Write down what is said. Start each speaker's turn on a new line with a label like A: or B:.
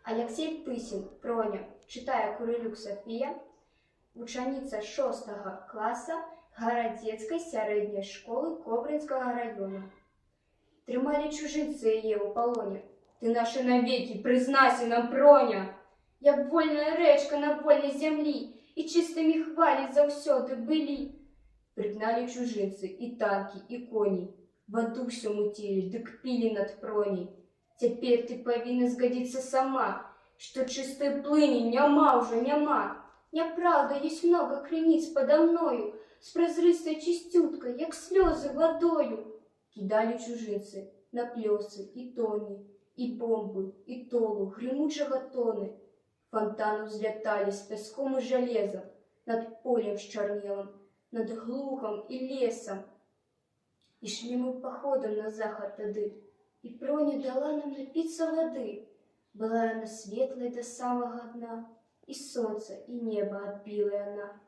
A: Алексей Писін, Проня, читає Курилюк Софія, учениця 6 класу Городецької середньої школи Ковринського району. Тримали чужинці її у полоні. Ти наші навіки, признайся нам, Проня! Як вольна речка на вольній землі, і чистими хвалі завсёды были. Пригнали чужинцы и танки, и кони, воду всё мутили, дык пили над Проней. Теперь ты повинна сгодиться сама, что чистой плыни няма уже няма. Неправда, есть много крениц подо мною, с прозрыстой чистюткой, як слезы водою. Кидали чужинцы на плесы и тони, и бомбы, и толу, гремучего тоны. Фонтаны взлетали с песком и железом над полем с чернелом, над глухом и лесом. И шли мы походом на заход тады, и Проня дала нам напиться воды. Была она светлой до самого дна, и солнце, и небо отбила она.